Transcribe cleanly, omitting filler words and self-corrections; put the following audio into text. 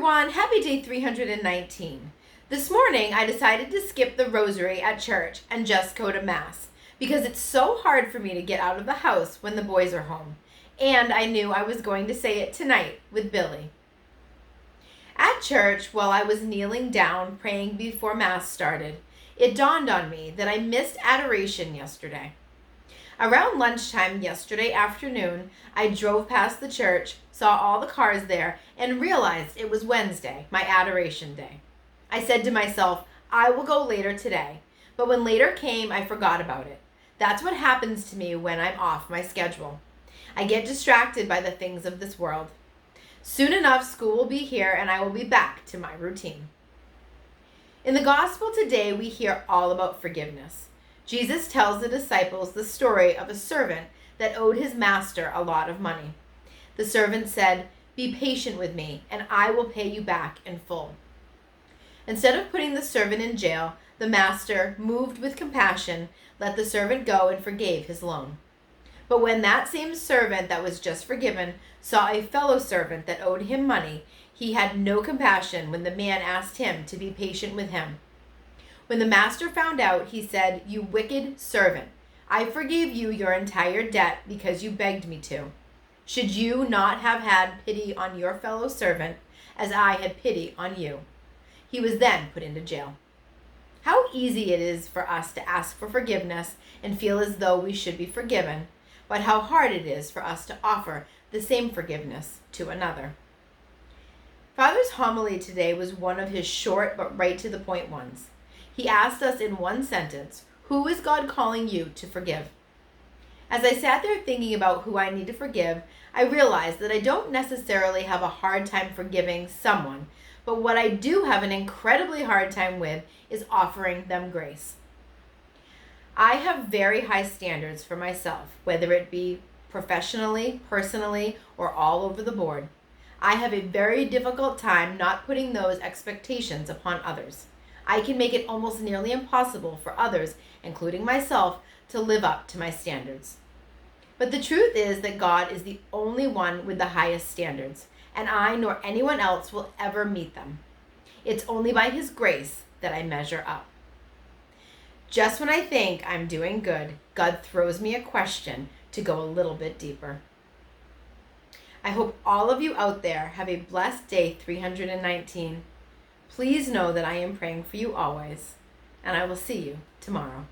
everyone, happy day 319. This morning I decided to skip the rosary at church and just go to Mass because it's so hard for me to get out of the house when the boys are home, and I knew I was going to say it tonight with Billy. At church, while I was kneeling down praying before Mass started, it dawned on me that I missed adoration yesterday. Around lunchtime yesterday afternoon, I drove past the church, saw all the cars there, and realized it was Wednesday, my adoration day. I said to myself, I will go later today, but when later came, I forgot about it. That's what happens to me when I'm off my schedule. I get distracted by the things of this world. Soon enough, school will be here and I will be back to my routine. In the gospel today, we hear all about forgiveness. Jesus tells the disciples the story of a servant that owed his master a lot of money. The servant said, "Be patient with me, and I will pay you back in full." Instead of putting the servant in jail, the master, moved with compassion, let the servant go and forgave his loan. But when that same servant that was just forgiven saw a fellow servant that owed him money, he had no compassion when the man asked him to be patient with him. When the master found out, he said, "You wicked servant, I forgave you your entire debt because you begged me to. Should you not have had pity on your fellow servant as I had pity on you?" He was then put into jail. How easy it is for us to ask for forgiveness and feel as though we should be forgiven, but how hard it is for us to offer the same forgiveness to another. Father's homily today was one of his short but right to the point ones. He asked us in one sentence, who is God calling you to forgive? As I sat there thinking about who I need to forgive, I realized that I don't necessarily have a hard time forgiving someone, but what I do have an incredibly hard time with is offering them grace. I have very high standards for myself, whether it be professionally, personally, or all over the board. I have a very difficult time not putting those expectations upon others. I can make it almost nearly impossible for others, including myself, to live up to my standards. But the truth is that God is the only one with the highest standards, and I nor anyone else will ever meet them. It's only by His grace that I measure up. Just when I think I'm doing good, God throws me a question to go a little bit deeper. I hope all of you out there have a blessed day 319. Please know that I am praying for you always, and I will see you tomorrow.